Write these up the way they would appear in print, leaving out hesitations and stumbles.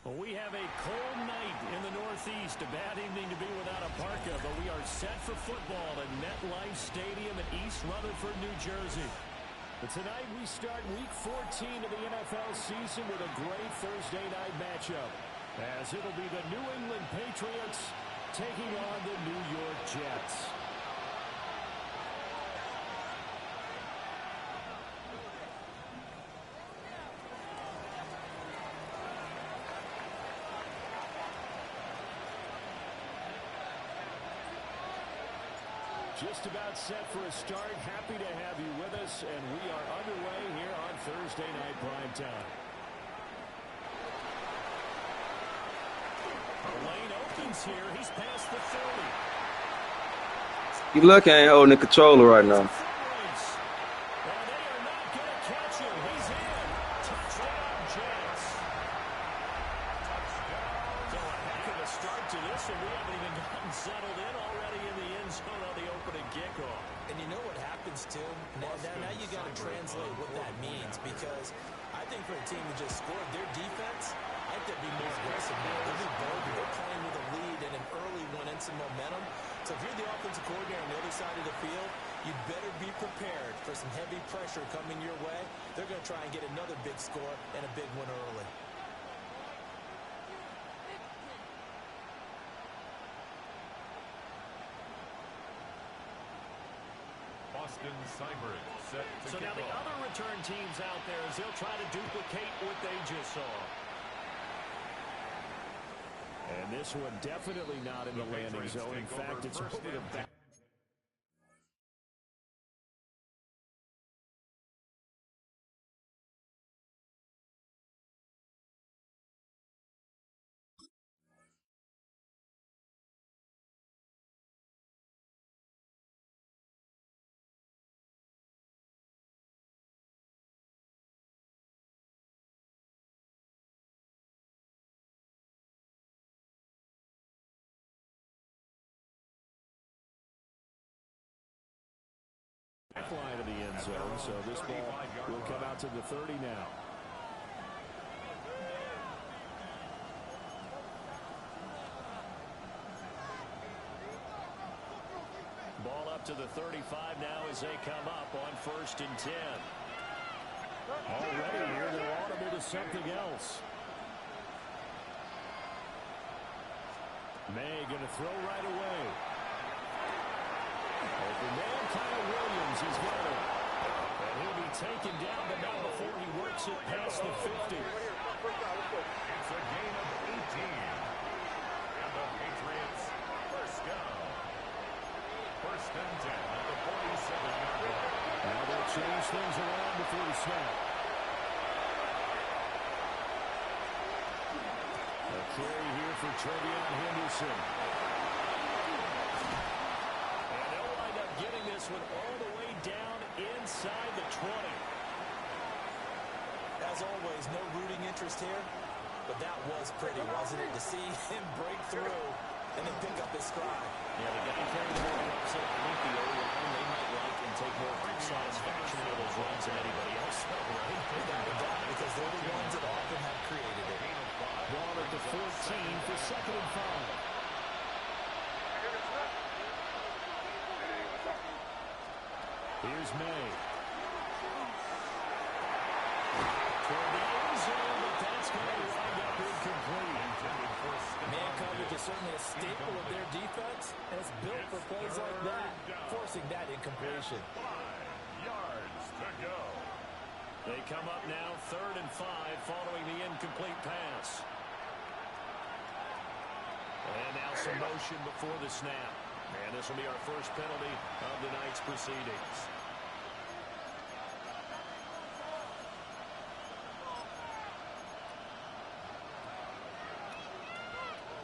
Well, we have a cold night in the Northeast. A bad evening to be without a parka, but we are set for football at MetLife Stadium in East Rutherford, New Jersey. But tonight we start Week 14 of the NFL season with a great Thursday night matchup, as it'll be the New England Patriots taking on the New York Jets. Just about set for a start. Happy to have you with us, and we are underway here on Thursday Night Primetime. The lane opens here. He's past the 30. You lucky I ain't holding the controller right now. And they are not going to catch him. He's in. Touchdown, Jets. So a heck of a start to this one. We haven't even gotten settled in already in the end zone on the opening kickoff. And you know what happens, too? Now you got to translate what that means, because I think for a team that just scored, their defense, I think they'd be more aggressive now. They'll be bold. They're playing with a lead and an early one and some momentum. So if you're the offensive coordinator on the other side of the field, you'd better be prepared for some heavy pressure coming your way. They're going to try and get another big score and a big one early. So now the other return teams out there, as they'll try to duplicate what they just saw. And this one definitely not in the landing zone. In fact, it's over the back. Line of the end zone, so this ball will come out to the 30 now. Ball up to the 35 now as they come up on 1st and 10. Already here, they're audible to something else. May going to throw right away. Open man, Kyle Williams, he's got it. And he'll be taken down, but not before he works it past the 50. It's a gain of 18. And the Patriots first down. 1st and 10 at the 47-yard line. Now they'll change things around before the snap. A carry here for Trevion Henderson. Getting this one all the way down inside the 20. As always, no rooting interest here, but that was pretty, wasn't it? To see him break through and then pick up his stride. Yeah, the guy carrying the ball upset underneath the O-line, they might like and take more satisfaction out of those runs than anybody else. Right? Without a doubt, because they're the ones that often have created it. Ball at the 14 for 2nd and 5. Here's May. Toward the end zone, but that's going to wind up incomplete. Man coverage is certainly a staple of their defense, and it's built for plays like that, forcing that incompletion. 5 yards to go. They come up now 3rd and 5 following the incomplete pass. And now some motion before the snap. And this will be our first penalty of the night's proceedings.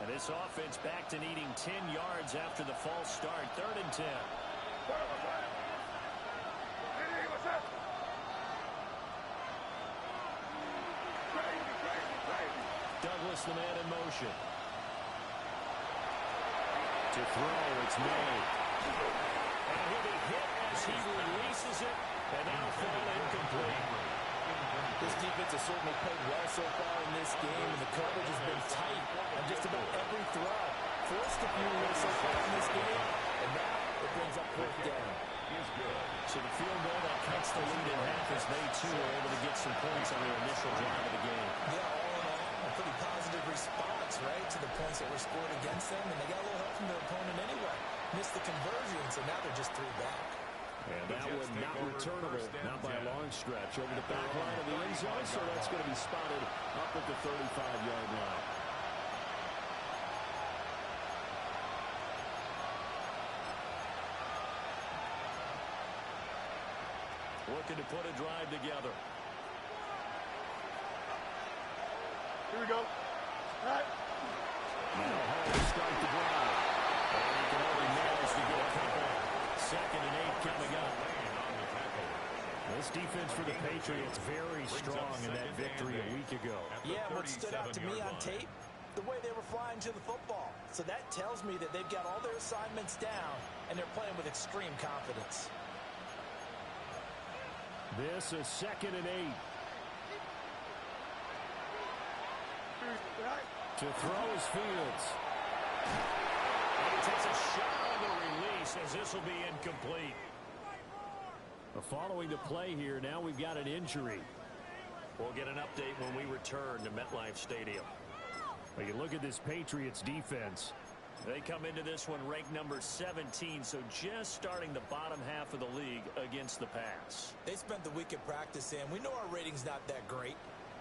And this offense back to needing 10 yards after the false start. 3rd and 10. Douglas, the man in motion. To throw, it's made. And he'll be hit as he releases it, and that'll fall incomplete. This defense has certainly played well so far in this game, and the coverage has been tight on just about every throw. Forced a few so far in this game, and now it brings up 4th down. So the field goal that cuts the lead in half as they, too, are able to get some points on their initial drive of the game. Yeah, all in all, a pretty positive response, right, to the points that were scored against them, and they got a little help from their opponent anyway. Missed the conversion, so now they're just 3 back. And that one not returnable, not by a long stretch, over the back line of the end zone, so that's going to be spotted up at the 35-yard line. Looking to put a drive together. Here we go. All right. Now home to start the drive. And he can only manage to get a couple. 2nd and 8 coming up. This defense for the Patriots very strong in that victory a week ago. Yeah, what stood out to me on tape, the way they were flying to the football. So that tells me that they've got all their assignments down, and they're playing with extreme confidence. This is 2nd and 8. To throw is Fields. And he takes a shot on the release as this will be incomplete. Following the play here, now we've got an injury. We'll get an update when we return to MetLife Stadium. Well, you look at this Patriots defense. They come into this one ranked number 17, so just starting the bottom half of the league against the pass. They spent the week at practice, and we know our rating's not that great.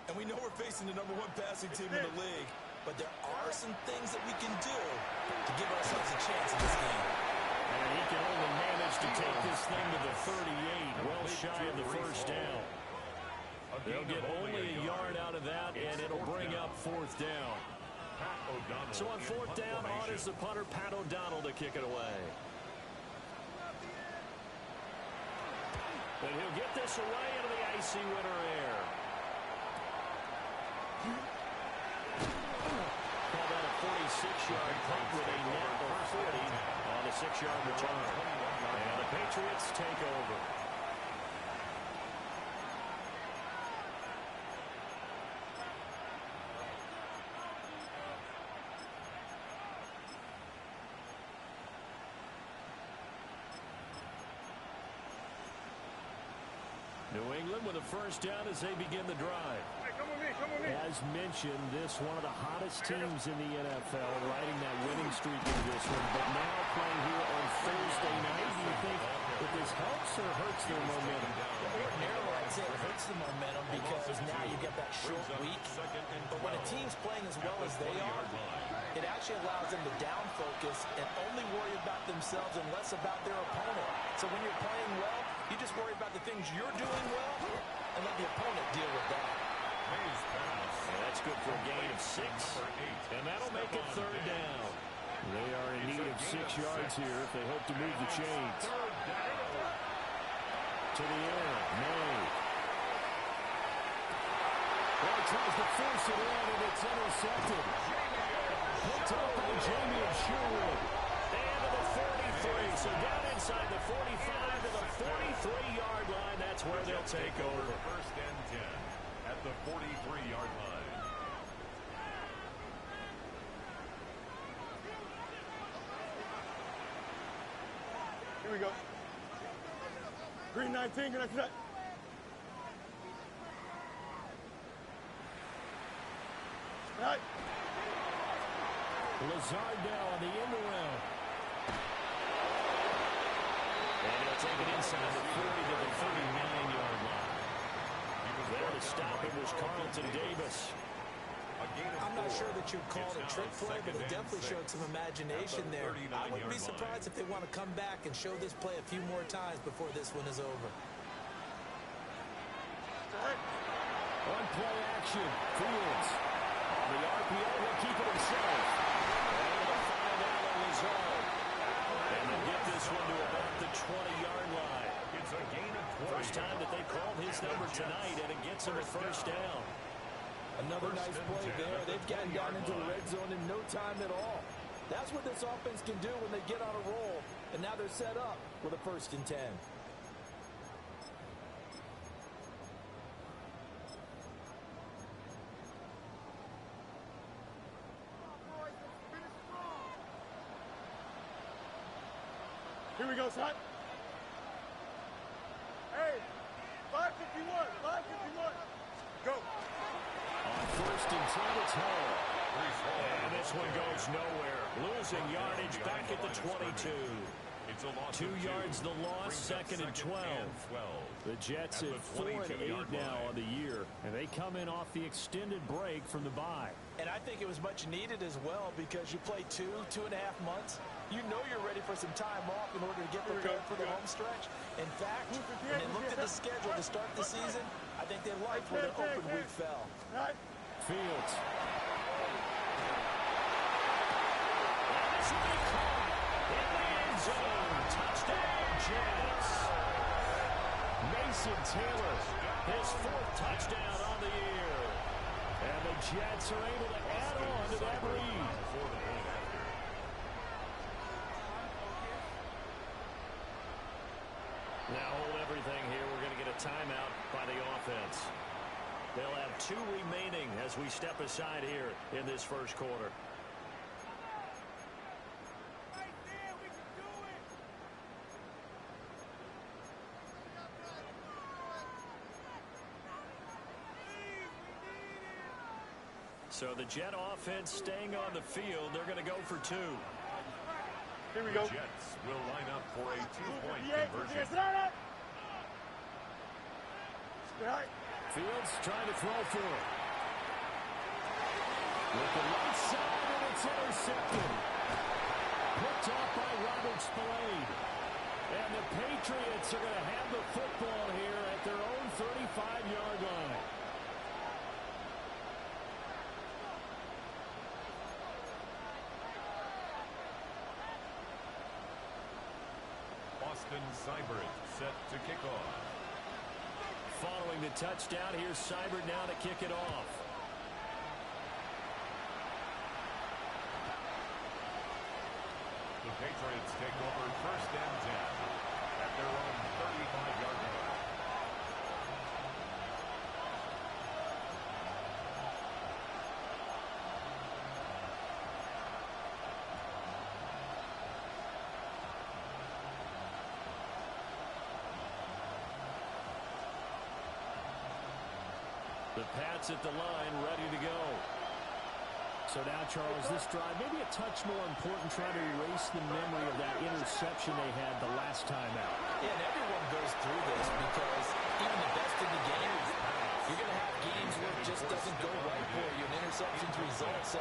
And we know we're facing the #1 passing team in the league. But there are some things that we can do to give ourselves a chance in this game. And he can only manage to take this thing to the 38, well shy of the 1st down. They'll get only a yard out of that, and it'll bring up 4th down. So on 4th down, on is the punter, Pat O'Donnell, to kick it away. And he'll get this away into the icy winter air. Call that a 46-yard punt with a net of 40 on the 6-yard return. And the Patriots take over. New England with a 1st down as they begin the drive. Hey, come with me, come with me. As mentioned, this one of the hottest teams in the NFL, riding that winning streak in this one, but now playing here on Thursday night. Do you think that this helps or hurts their momentum? Ordinarily, I'd say it hurts the momentum because now you get that short week. But when a team's playing as well as they are, it actually allows them to down focus and only worry about themselves and less about their opponent. So when you're playing well, you just worry about the things you're doing well and let the opponent deal with that. And that's good for a gain of 6, and that'll make it 3rd down. They are in need of 6 yards here if they hope to move the chains. To the air, May. Well, he tries to force it in, and it's intercepted. Picked up by Jamie and Sherwood. And to the 43, so down inside the 45 to the 43-yard line. That's where they'll take over. 1st and 10 at the 43-yard line. Here we go. Green 19, good after that. All right. Lazardell on the end around. And he'll take it inside the 40 to the 39-yard line. There to stop it was Carlton Davis. I'm not sure that you'd call it a trick play, but it definitely showed some imagination there. I wouldn't be surprised if they want to come back and show this play a few more times before this one is over. On play action, Fields. On the RPO, he'll keep it himself. Able to find Allen Lazard. And they'll get this one to about the 20-yard line. It's a gain of 20. First time that they've called his number tonight, and it gets him a first down. Another nice play there. They've gotten down into the red zone in no time at all. That's what this offense can do when they get on a roll. And now they're set up with a 1st and 10. Here we go, son. Hey, 551, 551. Go. On 1st and 10, it's Hall. And this one goes nowhere. Losing yardage back at the 22. It's a loss 2 of yards the loss, 2nd and 12. The Jets at 4-8 now on the year, and they come in off the extended break from the bye. And I think it was much needed as well because you play 2.5 months. You know you're ready for some time off in order to get prepared for the home stretch. In fact, when they looked at the schedule to start the season, I think they liked where the open week fell. Fields. And this will be caught in the end zone. Touchdown, Jets. Mason Taylor, his 4th touchdown on the year. And the Jets are able to add on to that lead. Now hold everything here. We're going to get a timeout by the offense. They'll have 2 remaining as we step aside here in this first quarter. So the Jet offense staying on the field. They're going to go for 2. Here we go. The Jets will line up for a 2-point conversion. Fields trying to throw for it. With the right side, and it's intercepted. Picked off by Robert Spillane. And the Patriots are going to have the football here at their own 35-yard line. Austin Seibert set to kick off. Following the touchdown, here's Seibert now to kick it off. The Patriots take over 1st and 10 at their own 35-yard line. The Pats at the line, ready to go. So now, Charles, this drive, maybe a touch more important, trying to erase the memory of that interception they had the last time out. Yeah, and everyone goes through this because even the best in the game, you're going to have games where it just doesn't go right for you, and interceptions result. So,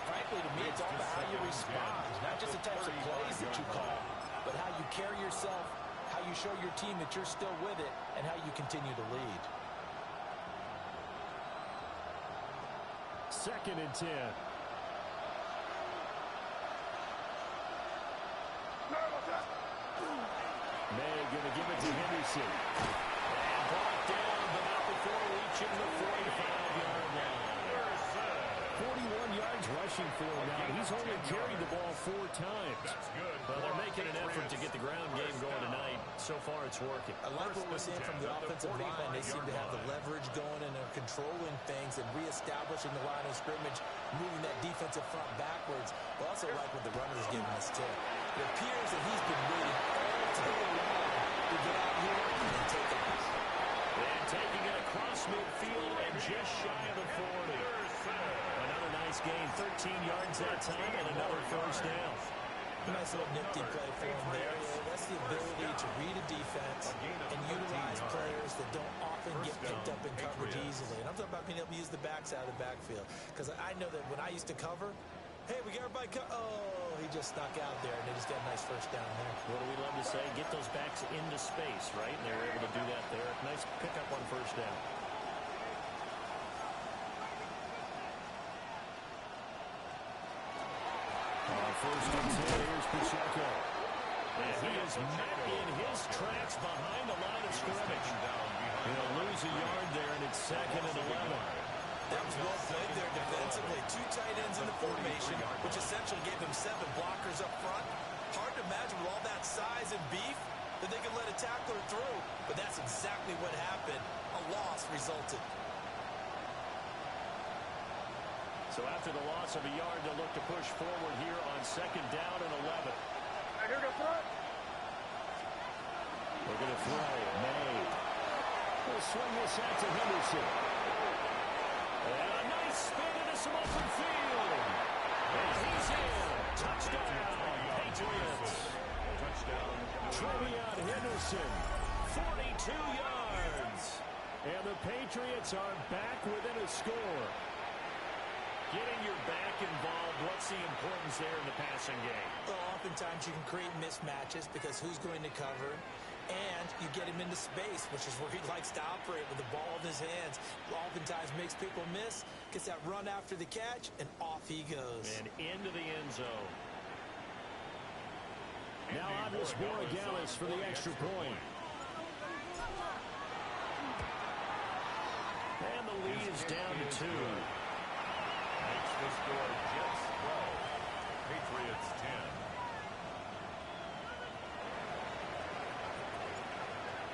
frankly, to me, it's all about how you respond, not just the types of plays that you call, but how you carry yourself, how you show your team that you're still with it, and how you continue to lead. 2nd and 10. May going to give it to Henderson. And brought down, but not before reaching the 45-yard line. 41 yards rushing for him now. He's only carried the ball 4 times. Well, they're making an effort to get the ground game going tonight. So far, it's working. I like what we're seeing from the offensive line. They seem to have the leverage going and are controlling things and reestablishing the line of scrimmage, moving that defensive front backwards. But also like what the runner is giving us, too. It appears that he's been waiting all day long to get out here and take it. And taking it across midfield and just shy of the 40. Another nice gain, 13 yards that time, and another first down. Nice little nifty play for him there. That's the ability to read a defense and utilize players that don't often get picked up in coverage easily. And I'm talking about being able to use the backside of the backfield. Because I know that when I used to cover, hey, we got everybody oh, he just snuck out there, and they just got a nice first down there. What do we love to say? Get those backs into space, right? And they were able to do that there. Nice pickup on first down. First and 10, here's Pacheco. And he is met in his tracks behind the line of scrimmage. He'll lose a yard there, and it's 2nd and 11. That was well played there defensively. 2 tight ends in the formation, which essentially gave them 7 blockers up front. Hard to imagine with all that size and beef that they could let a tackler through. But that's exactly what happened. A loss resulted. So after the loss of a yard, they'll look to push forward here on 2nd down and 11. Right here, go front. They're going to throw. May. They'll swing this out to Henderson. And a nice spin into some open field. And he's in. Touchdown, Patriots. Touchdown. Trevion Henderson, 42 yards. And the Patriots are back within a score. Getting your back involved, what's the importance there in the passing game? Well, oftentimes you can create mismatches because who's going to cover, and you get him into space, which is where he likes to operate with the ball in his hands. Oftentimes makes people miss, gets that run after the catch, and off he goes. And into the end zone. Now Andres Borregales for the extra point. And the lead is down to 2. Makes the score Jets 12, Patriots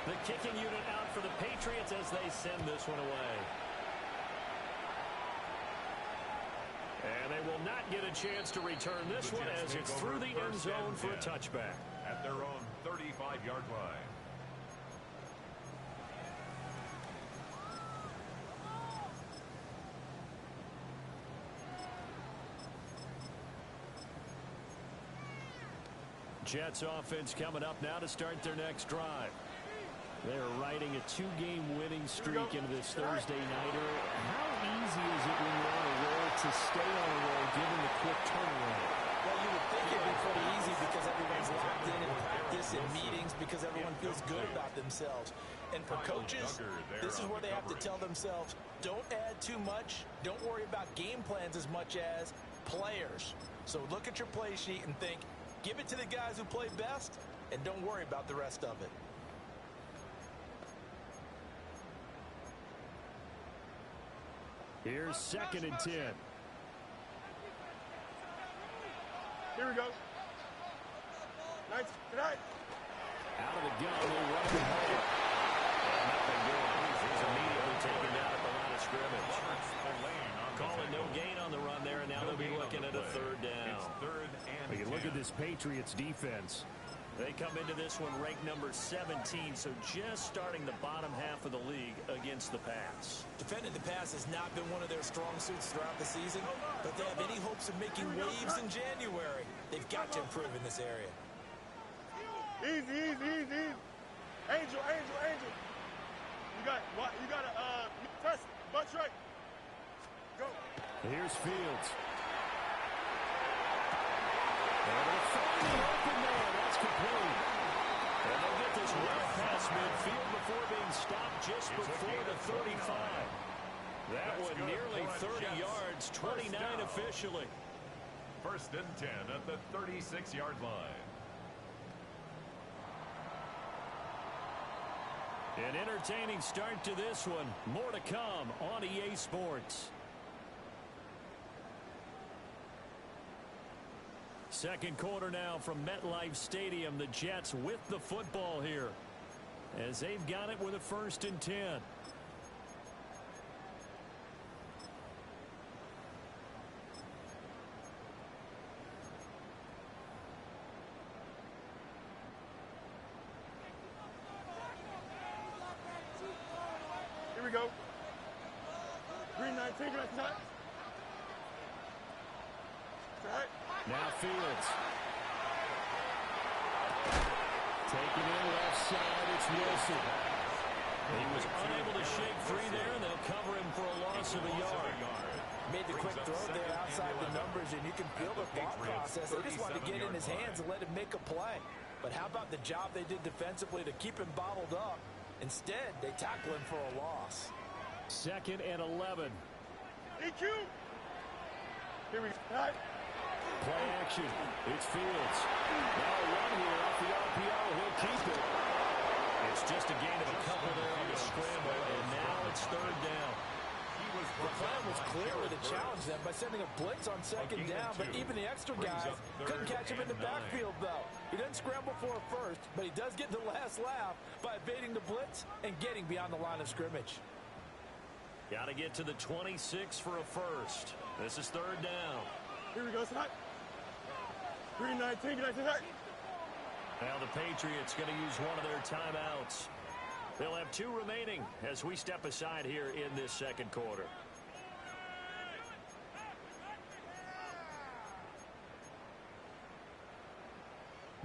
10. The kicking unit out for the Patriots as they send this one away. And they will not get a chance to return this one as it's through the end zone for a touchback. At their own 35-yard line. Jets offense coming up now to start their next drive. They're riding a 2-game winning streak into this Thursday nighter. How easy is it when you're on a roll to stay on a roll given the quick turnaround? Well, you would think it'd be pretty easy because everyone's locked in practice and meetings because everyone feels good about themselves. And for coaches, this is where they have to tell themselves, don't add too much. Don't worry about game plans as much as players. So look at your play sheet and think, give it to the guys who play best, and don't worry about the rest of it. Here's 2nd and 10. Here we go. Nice. Good night. Out of the gun, they run it away. And nothing doing. He's immediately taken down at the line of scrimmage. Calling no gain on the run there, and now they'll be looking at a 3rd down. It's 3rd and 10. We can look at this Patriots defense. They come into this one ranked number 17, so just starting the bottom half of the league against the pass. Defending the pass has not been one of their strong suits throughout the season, but they have any hopes of making waves in January. They've got to improve in this area. Easy. Angel. You got press, butt straight. Go. Here's Fields. And they're finally open there. That's complete. And they'll get this well past midfield before being stopped just before the 35. That one nearly 30 yards, 29 officially. 1st and 10 at the 36-yard line. An entertaining start to this one. More to come on EA Sports. Second quarter now from MetLife Stadium. The Jets with the football here as they've got it with a 1st and 10. Here we go. Green 19, good night. Now Fields. Taking in left side, it's Wilson. He was unable to shake free there, and they'll cover him for a loss of a yard. Made the quick throw there outside the numbers, and you can feel the thought process. They just wanted to get in his hands and let him make a play. But how about the job they did defensively to keep him bottled up? Instead, they tackle him for a loss. 2nd and 11. EQ. Here we go. Play action. It's Fields. Now a run here off the RPO. He'll keep it. It's just a gain of a couple there on the scramble, and now it's 3rd down. The plan was clearly to challenge them by sending a blitz on 2nd down, but even the extra guys couldn't catch him in the backfield, though. He doesn't scramble for a first, but he does get the last laugh by evading the blitz and getting beyond the line of scrimmage. Got to get to the 26 for a first. This is 3rd down. Here we go, tonight. 3:19, Now the Patriots going to use one of their timeouts. They'll have 2 remaining as we step aside here in this 2nd quarter.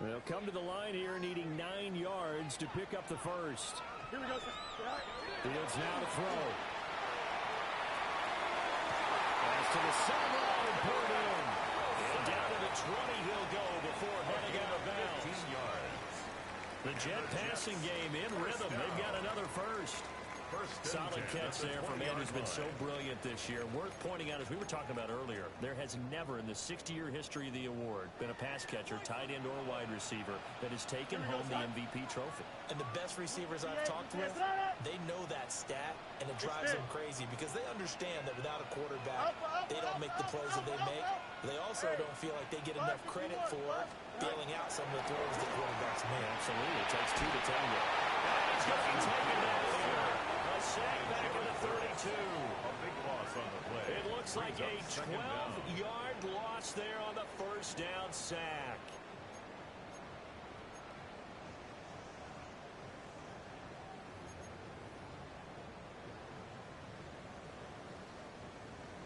They'll come to the line here needing 9 yards to pick up the first. Here we go, Fields now to throw. Pass to the sideline and pulled in. And down to the 20 he'll go before heading out of bounds. 15 yards. The Jet passing game in rhythm. They've got another first. Solid catch there for a man who's been so brilliant this year. Worth pointing out, as we were talking about earlier, there has never in the 60-year history of the award been a pass catcher, tight end, or wide receiver that has taken home the MVP trophy. And the best receivers I've talked with, they know that stat, and it drives them crazy because they understand that without a quarterback, they don't make the plays that they make. They also don't feel like they get enough credit for bailing out some of the throws that quarterbacks make. Absolutely. It takes 2 to tango. He's going to be taken down there. A sack back at the 32. A big loss on the play. It looks like a 12-yard loss there on the 1st down sack.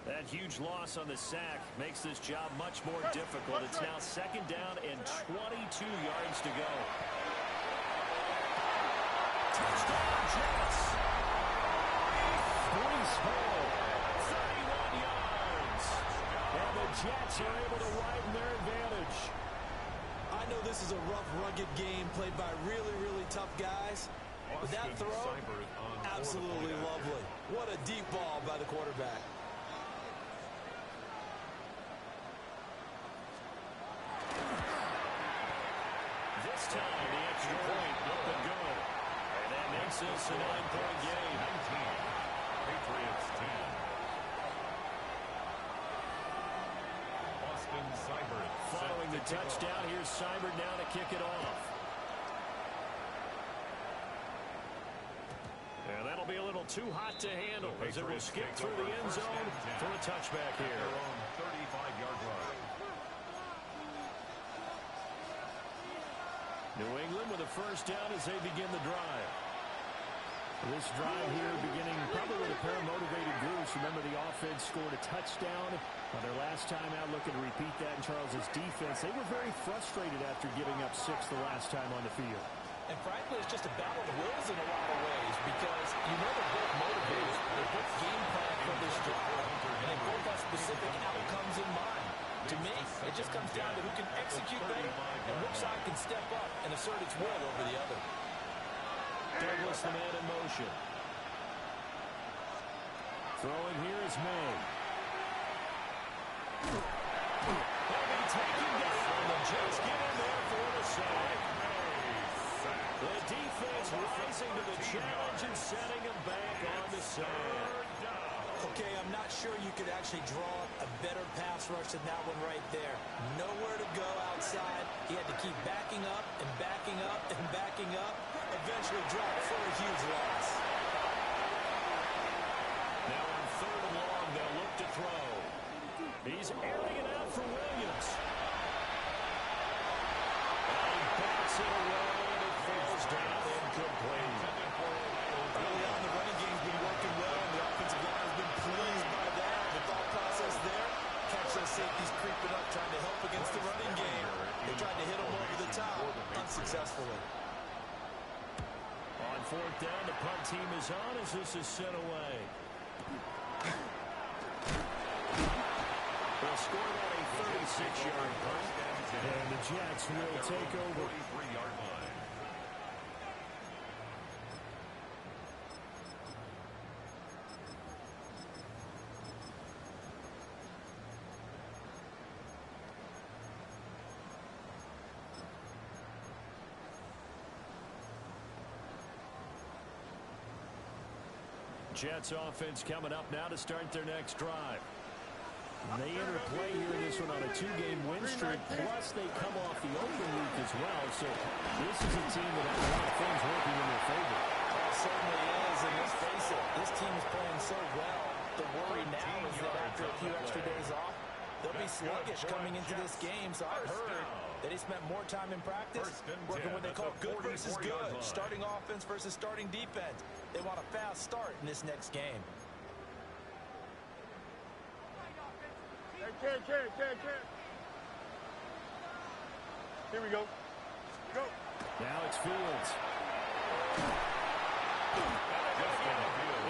That huge loss on the sack makes this job much more difficult. It's now 2nd down and 22 yards to go. Touchdown, Jets. 3 small, 31 yards. And the Jets are able to widen their advantage. I know this is a rough, rugged game played by really, really tough guys. But that throw, absolutely lovely. What a deep ball by the quarterback. This time, the extra point up and good. And that makes this a 9-point game. 19. Patriots 10. Austin Seibert. Following the touchdown, here's Seibert now to kick it off. And that'll be a little too hot to handle as it will skip through the end zone for a touchback here. Their own 35-yard line. New England with a first down as they begin the drive. This drive here beginning probably with a pair of motivated groups. Remember, the offense scored a touchdown on their last time out, looking to repeat that in Charles's defense. They were very frustrated after giving up 6 the last time on the field. And frankly, it's just a battle of wills in a lot of ways because you know they're both motivated. They're both game plan for this drive, and they both have specific outcomes in mind. To me, it just comes down to who can execute better and which side can step up and assert its will over the other. Douglas, the man in motion. Throwing here is May. They'll be taken down. The Jets get in there for the sack. The defense rising to the challenge and setting him back on the side. Okay, I'm not sure you could actually draw a better pass rush than that one right there. Nowhere to go outside. He had to keep backing up and backing up and backing up. Eventually dropped for a huge loss. Now on 3rd and long, they'll look to throw. He's airing it out for Williams. And he bats it away, and it falls down incomplete. Early on, the running game's been working well, and the offensive line has been pleased by that. The thought process there, catch those safeties creeping up, trying to help against the running game. They tried to hit him over the top unsuccessfully. On fourth down, the punt team is on as this is sent away. They'll score that a 36-yard punt, and the Jets will take over. Jets offense coming up now to start their next drive. They enter play here in this one on a 2-game win streak, plus they come off the open week as well. So this is a team that has a lot of things working in their favor. It certainly is, and let's face it, this team is playing so well. The worry now is that after a few extra days off, they'll be sluggish coming into this game. So I've heard that they spent more time in practice working what they call good versus good, starting offense versus starting defense. They want a fast start in this next game. Carry. Here we go. Go. Now it's Fields.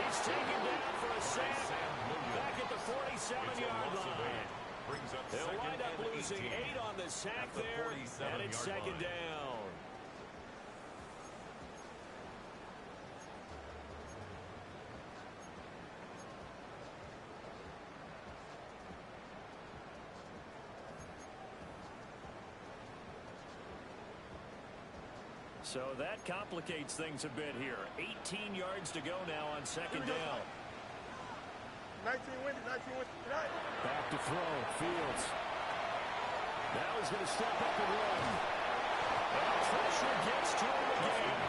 He's taken down for a sack back at the 47-yard line. They'll wind up losing 8 on the sack there, and it's second down. So that complicates things a bit here. 18 yards to go now on second down. 19 wins tonight. Back to throw, Fields. Now he's going to step up and run. And pressure gets to him again.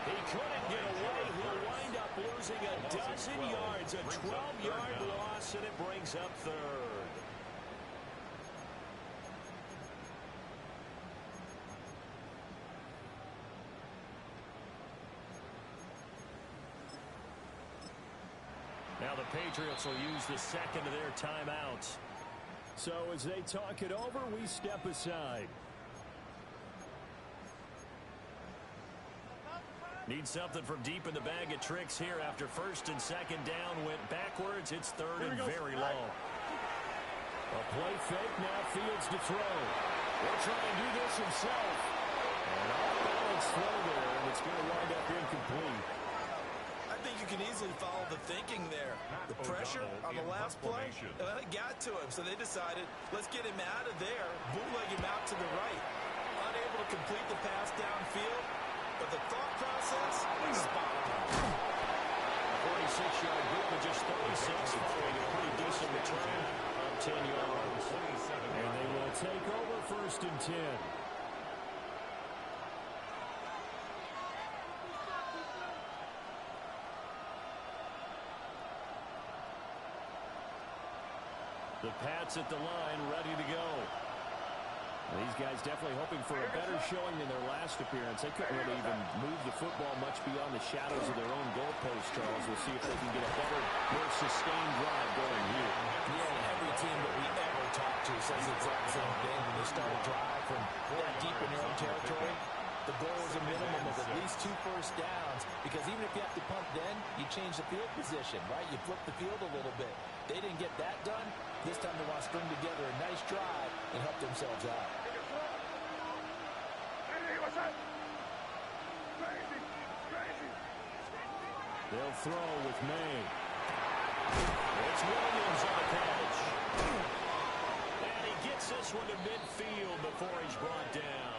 He couldn't get away. He'll wind up losing a dozen yards. A 12-yard loss, and it brings up third. Now the Patriots will use the second of their timeouts. So as they talk it over, we step aside. Need something from deep in the bag of tricks here after first and second down went backwards. It's third and very long. A play fake, now Fields to throw. He'll try and do this himself. And off-balance throw there, and it's going to wind up incomplete. I think you can easily follow the thinking there. The pressure on the last play, it got to him, so they decided, let's get him out of there, bootleg him out to the right. Unable to complete the pass downfield, but the thought process is spot on. 46-yard boot with just 36, following a pretty decent return of 10 yards. And they will take over first and 10. The Pats at the line, ready to go. These guys definitely hoping for a better showing than their last appearance. They couldn't really even move the football much beyond the shadows of their own goalpost, Charles. We'll see if they can get a better, more sustained drive going here. Yeah, every team that we ever talk to says the exact same thing. When they start a drive from that deep in their own territory, the goal is a minimum of at least 2 first downs, because even if you have to punt then, you change the field position, right? You flip the field a little bit. They didn't get that done. This time they want to string together a nice drive and help themselves out. They'll throw with May. It's Williams on the catch. And he gets this one to midfield before he's brought down.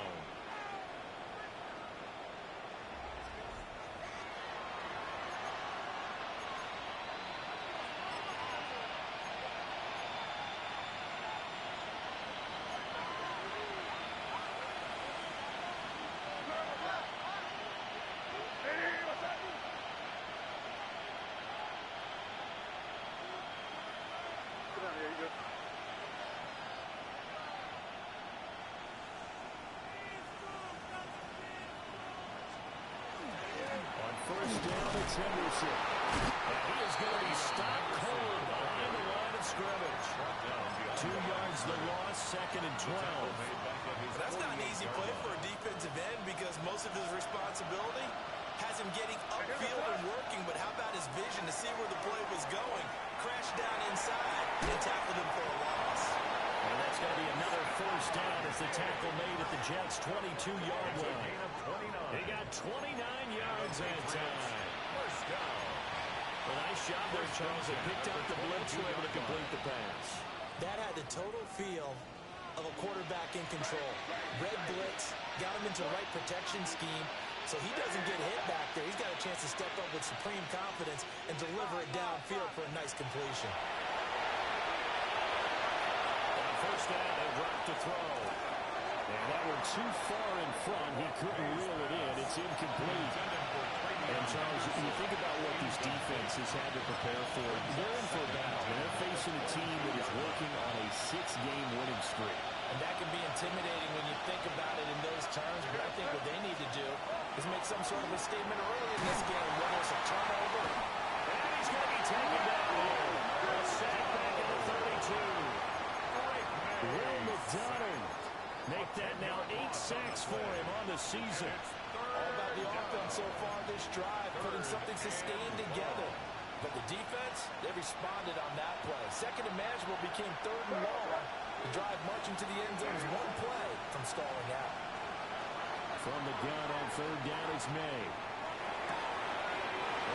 First down, it's Henderson. And he is going to be stopped cold behind the line of scrimmage. 2 yards the loss, 2nd and 12. That's not an easy play for a defensive end because most of his responsibility has him getting upfield and working, but how about his vision to see where the play was going? Crashed down inside and tackled him for a loss. And that's going to be another 1st down as the tackle made at the Jets' 22-yard line. They got 29 yards that time. A nice job there, Charles. They picked out the blitz, were able to complete the pass. That had the total feel of a quarterback in control. Red blitz, got him into the right protection scheme, so he doesn't get hit back there. He's got a chance to step up with supreme confidence and deliver it downfield for a nice completion. On 1st down, they dropped to throw. And that one too far in front. He couldn't reel it in. It's incomplete. And, Charles, you think about what this defense has had to prepare for. They're in for a battle. They're facing a team that is working on a 6-game winning streak. And that can be intimidating when you think about it in those terms. But I think what they need to do is make some sort of a statement early in this game, whether it's a turnover. And he's going to be taken down here. A sack back at the 32. Will McDonald make that now 8 sacks for him on the season. All about the offense so far this drive, putting something sustained together. But the defense, they responded on that play. 2nd and manageable became 3rd and long. The drive marching to the end zone is 1 play from stalling out. From the gun on 3rd down is May.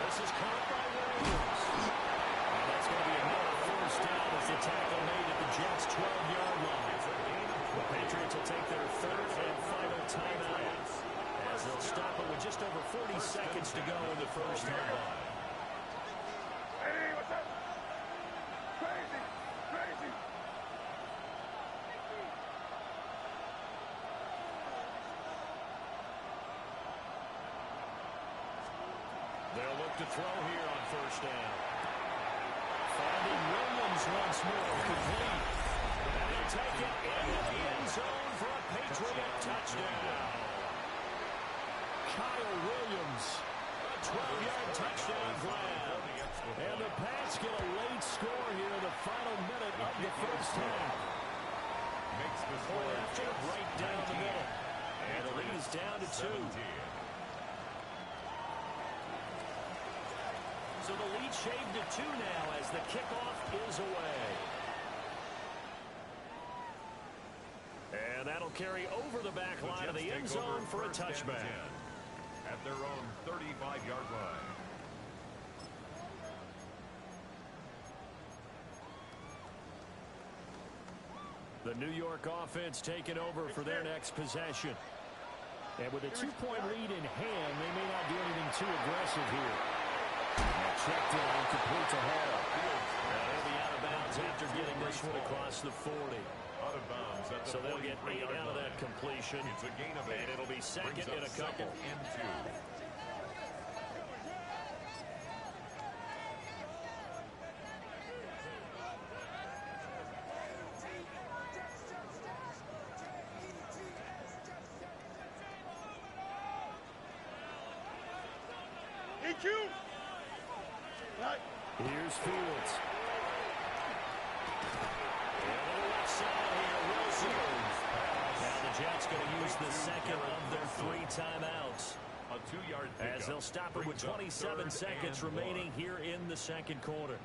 This is caught by Williams. And that's going to be another 1st down as the tackle made at the Jets' 12-yard line. The Patriots will take their 3rd and final timeout as they'll stop it with just over 40 seconds to go in the 1st half. Hey, what's up? Crazy, crazy. They'll look to throw here on 1st down. Finding Williams once more, complete. And he'll take it into the end zone for a Patriot touchdown. Kyle Williams, a 12-yard touchdown grab. And the Pats get a late score here in the final minute of the 1st half. Boy, after right down the middle. And the lead is down to 2. So the lead shaved to 2 now as the kickoff is away. And that'll carry over the back line of the end zone for a touchback. At their own 35-yard line. The New York offense taking over for their next possession. And with a 2-point lead in hand, they may not do anything too aggressive here. Check down, complete to Hall. They'll be out of bounds after getting this one across the 40. Out of bounds at the So they'll get 8 out of that completion. It's a gain of 8. And it'll be 2nd and a couple. 2nd and 2. EQ. Right. Here's Fields. And on the left side here, Wilson. Now the Jets going to use the 2nd of their 3 timeouts. A 2-yard pickup. As they'll stop it with 27 seconds remaining here in the 2nd quarter.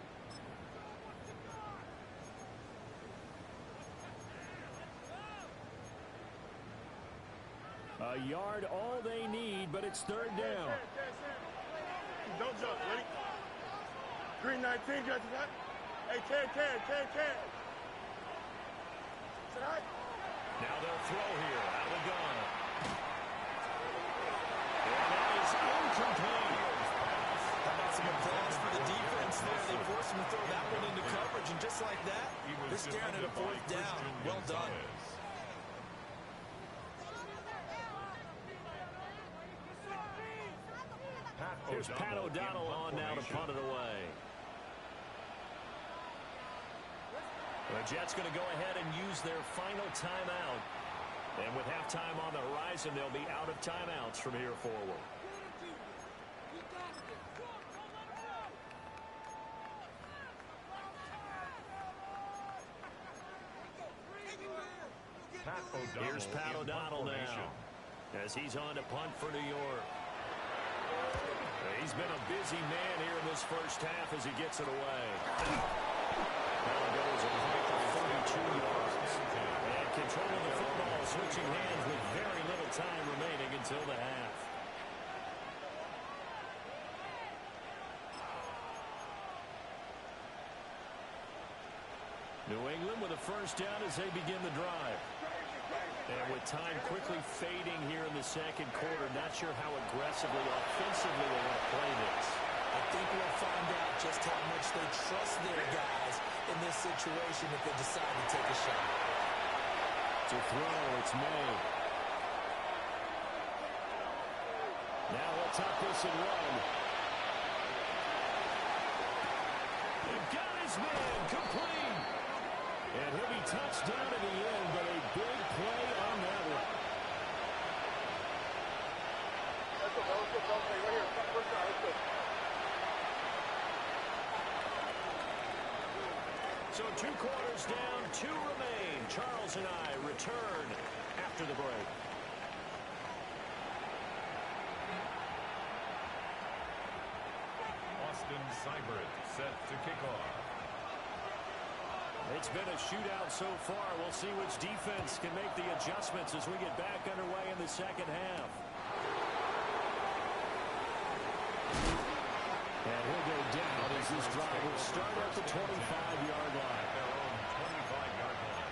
A yard all they need, but it's 3rd down. Don't jump, ready? Green 19, judge that. Hey, Ted. Sit high. Now they'll throw here out of the gun. And that is incomplete. How about some applause for the defense there? They forced him to throw that one into coverage, and just like that, they're staring at a 4th down. Well done. Here's Pat O'Donnell on now to punt it away. The Jets going to go ahead and use their final timeout. And with halftime on the horizon, they'll be out of timeouts from here forward. Pat O'Donnell. Here's Pat O'Donnell now as he's on to punt for New York. He's been a busy man here in this first half as he gets it away. Now it goes a punt for 32 yards. And control of the football, switching hands with very little time remaining until the half. New England with a first down as they begin the drive. And with time quickly fading here in the second quarter, not sure how aggressively, offensively they want to play this. I think we'll find out just how much they trust their guys in this situation if they decide to take a shot. To throw, it's made. Now let's up this and run. They've got his man complete. And he'll be touched down in the end, but a big play on that one. So 2 quarters down, 2 remain. Charles and I return after the break. Austin Seibert set to kick off. It's been a shootout so far. We'll see which defense can make the adjustments as we get back underway in the second half. And he'll go down as this drive will start at the 25-yard line. Their own 25-yard line.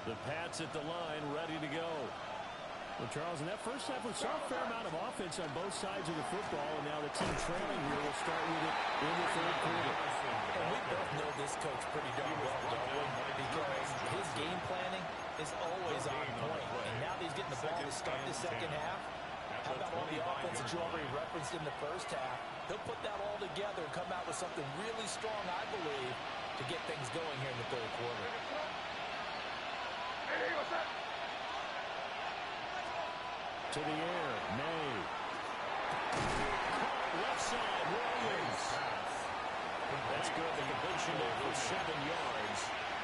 The Pats at the line, ready to go. Well, Charles, in that first half, we saw a fair amount of offense on both sides of the football, and now the team trailing here will start with it in the third quarter. And we both know this coach pretty darn well, don't we? Because his game planning is always on point. And now that he's getting the ball to start the second half, how about all the offense that you already referenced in the first half? He'll put that all together and come out with something really strong, I believe, to get things going here in the third quarter. To the air, May. Left side, Williams. That's good. The completion there for 7 yards.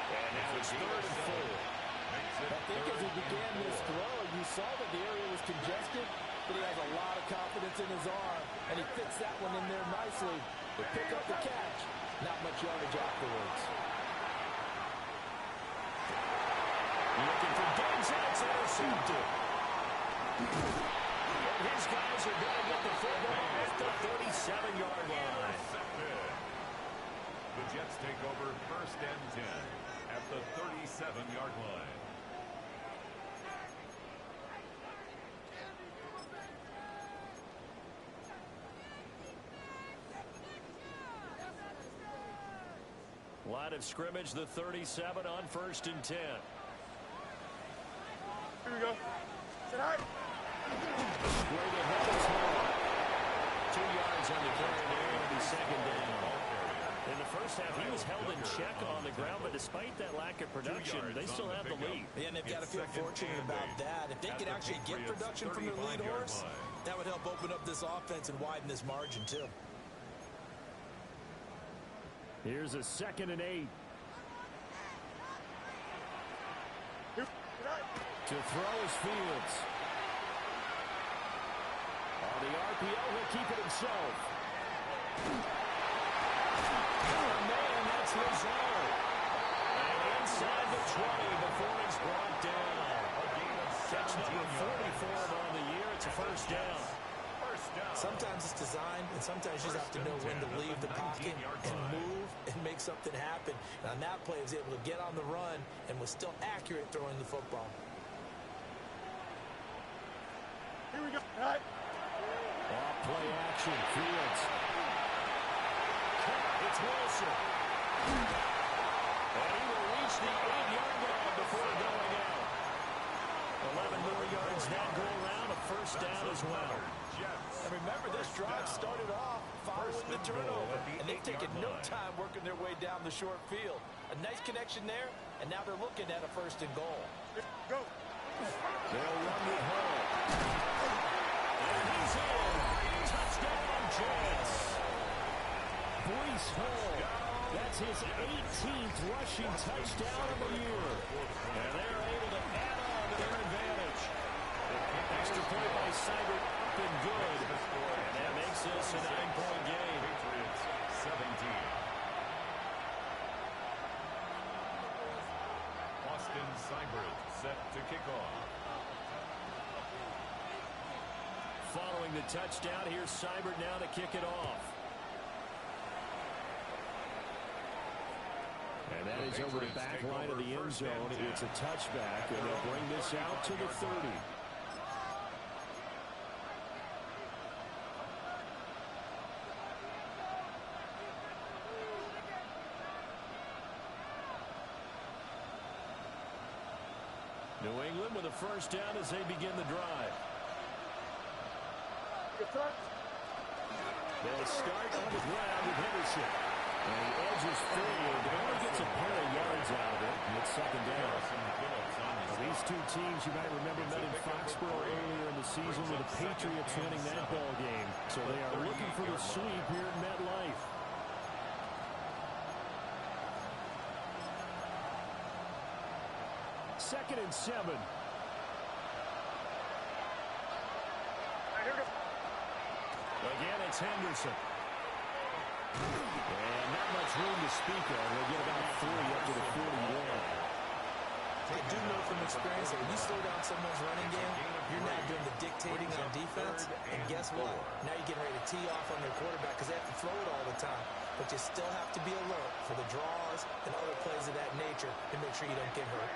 And now it's 3rd and 4. I think as he began this throw, you saw that the area was congested, but he has a lot of confidence in his arm, and he fits that one in there nicely. They pick up the catch. Not much yardage afterwards. Looking for Diggs, and it's intercepted. His guys are going to get the football at the 37-yard line. The Jets take over 1st and 10 at the 37-yard line. Line of scrimmage, the 37 on 1st and 10. Here we go. Tonight. Straight ahead is Hall. 2 yards on the carry there. It'll be 2nd down. In the first half, he was held in check on the ground, but despite that lack of production, they still have the lead. Yeah, and they've got to feel fortunate about that. If they could actually get production from their lead horse, that would help open up this offense and widen this margin, too. Here's a 2nd and 8. To throw is Fields. On the RPO, he'll keep it himself. Oh, man, that's Lazard. And inside the 20 before he's brought down. Catch number 44 on the year. It's a 1st down. Sometimes it's designed, and sometimes you just have to know when to leave the pocket and move and make something happen. And on that play, he was able to get on the run and was still accurate throwing the football. Here we go. All right. Off play action. Fields. It's Wilson. And he will reach the 8-yard line before going out. 11 more yards that go around. A 1st down as well. And remember, this drive started off following the turnover, and they've taken no time working their way down the short field. A nice connection there, and now they're looking at a 1st and goal. Go. They'll run with Hall. And he's in. Touchdown, Jets. Breece Hall. That's his 18th rushing touchdown of the year. And they're able to add on to their advantage. Extra point by Seibert up and good. And that makes this a 9-point game. Patriots 17. Austin Seibert set to kick off. Following the touchdown, here's Seibert now to kick it off. And that is over the back line of the end zone. It's a touchback, and they'll bring this out to the 30. New England with a 1st down as they begin the drive. They'll start on the ground with Henderson. And he edges forward. Only gets a pair of yards out of it. And it's 2nd down. These two teams, you might remember, met in Foxborough earlier in the season with the Patriots winning that ball game. So they are looking for the sweep here in MetLife. Second and 7. Again, it's Henderson. And not much room to speak of. They'll get about 3 up to the 41. I do know from experience that when you slow down someone's running game, you're not doing the dictating on defense. And guess what? Now you're getting ready to tee off on their quarterback because they have to throw it all the time. But you still have to be alert for the draws and other plays of that nature to make sure you don't get hurt.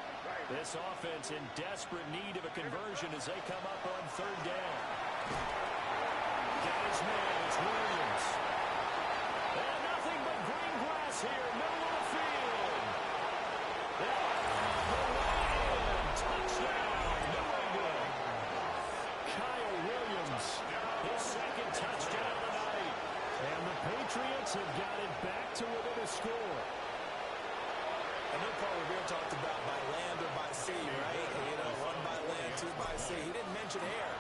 This offense in desperate need of a conversion as they come up on 3rd down. Got his man, it's Williams. And nothing but green grass here, middle of the field. Touchdown, New England. Kyle Williams, his 2nd touchdown of the night. And the Patriots have got it back to within a score. I know Paul Revere talked about by land or by sea, right? You know, 1 by land, 2 by sea. He didn't mention air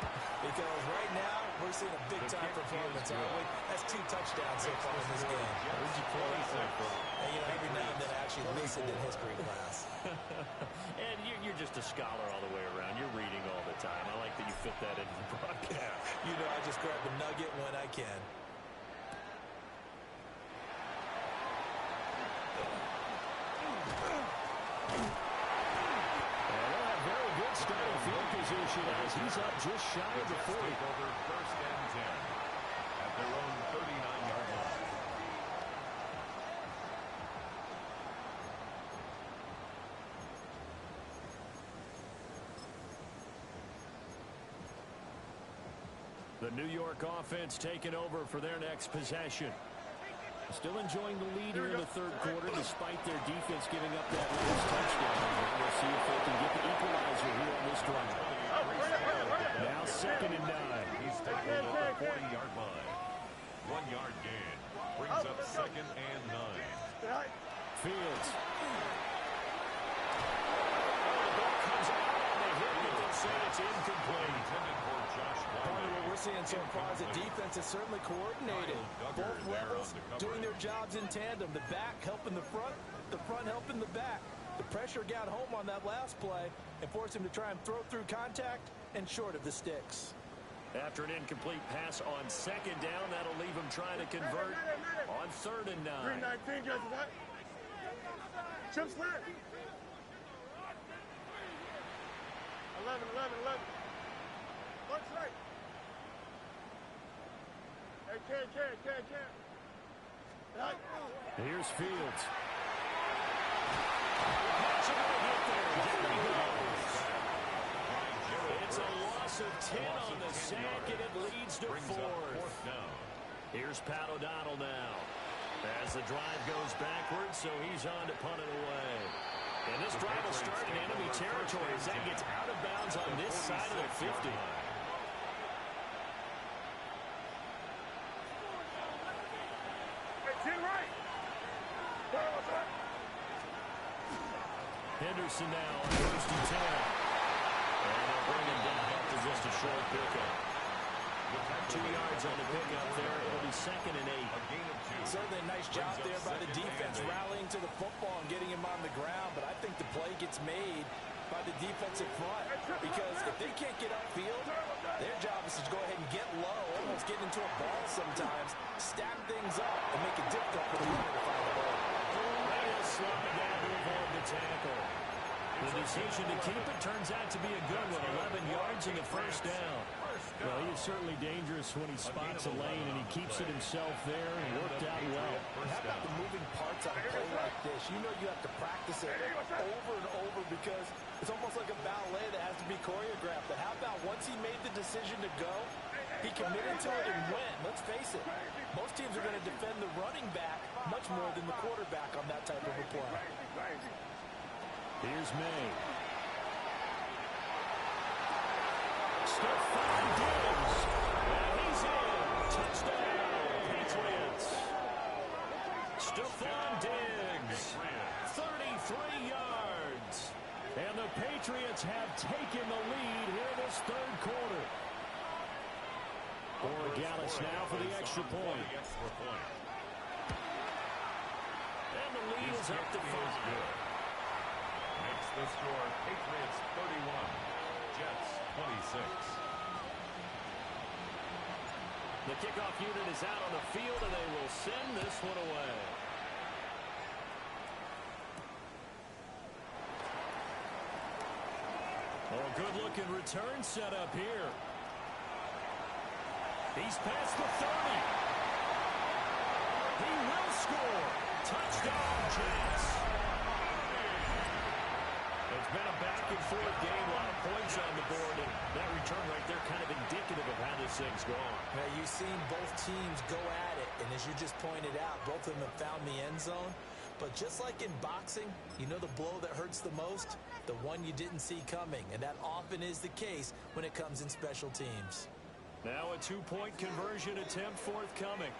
because right now we're seeing a big-time performance, aren't we? That's 2 touchdowns so far in this game. Where'd you pull that from? And, you know, every now and then I actually listened in history class. And you're just a scholar all the way around. You're reading all the time. I like that you fit that into the broadcast. You know, I just grab a nugget when I can. Starting field position as he's up just shy of the 40. Over 1st and 10 at their own 39-yard line. The New York offense taking over for their next possession. Still enjoying the lead here in the 3rd quarter despite their defense giving up that last touchdown. We'll see if they can get the equalizer here on this drive. Now 2nd and 9. He's tackled at the 40-yard line. 1-yard gain. Brings up 2nd and 9. Fields. The ball comes out on the hit, but they'll say it's incomplete. Intended for Josh Part of what Wyman. we're seeing so far is the defense is certainly coordinated. Both levels doing their jobs in tandem. The back helping the front helping the back. The pressure got home on that last play and forced him to try and throw through contact and short of the sticks. After an incomplete pass on 2nd down, that'll leave him trying to convert on 3rd and 9. 319, just that. Chip slant. 11. What's right? Hey, can. Here's Fields. It's a loss of 10 on the sack, and it leads to 4th. Here's Pat O'Donnell now. As the drive goes backwards, so he's on to punt it away. And this drive will start in enemy territory as that gets out of bounds on this side of the 50. Henderson now on 1st and 10. And they'll bring him down after just a short pickup. 2 yards on the pickup there. It'll be 2nd and 8. Certainly a nice job there by the defense, rallying to the football and getting him on the ground. But I think the play gets made by the defensive front, because if they can't get upfield, their job is to go ahead and get low, almost get into a ball sometimes, stack things up, and make it difficult for the runner to find the ball. They'll slide down to avoid the tackle. The decision to keep it turns out to be a good one. 11 yards in the first down. Well, he is certainly dangerous when he spots a lane, and he keeps it himself there and worked out well. How about the moving parts on a play like this? You know you have to practice it over and over because it's almost like a ballet that has to be choreographed. But how about once he made the decision to go, he committed to it and went. Let's face it, most teams are going to defend the running back much more than the quarterback on that type of a play. Here's May. Stephon Diggs. And he's in. Touchdown, Patriots. Stephon Diggs. 33 yards. And the Patriots have taken the lead here in this third quarter. Borregales now for the extra point. And the lead is up to 5. Makes the score Patriots 31, Jets 26. The kickoff unit is out on the field, and they will send this one away. Oh, good-looking return set up here. He's past the 30. He will score. Touchdown, Jets. It's been a back-and-forth game, a lot of points on the board, and that return right there kind of indicative of how this thing's going. Now, you've seen both teams go at it, and as you just pointed out, both of them have found the end zone. But just like in boxing, you know the blow that hurts the most? The one you didn't see coming, and that often is the case when it comes in special teams. Now a two-point conversion attempt forthcoming.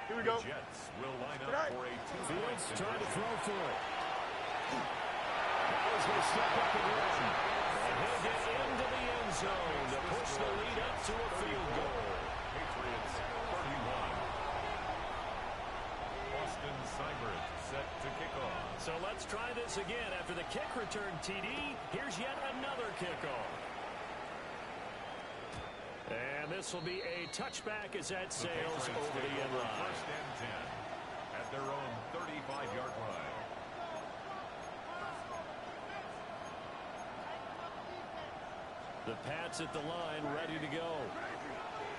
Here we go. The Jets will line up for a two-point Fields trying to throw for it. Now he's going to step up and run. And he'll get into the end zone to push the lead up to a field goal. Patriots 31. Austin Seibert set to kick off. So let's try this again. After the kick return TD, here's yet another kickoff. And this will be a touchback as that sails over the end line. First and 10 at their own 35-yard line. The Pats at the line, ready to go.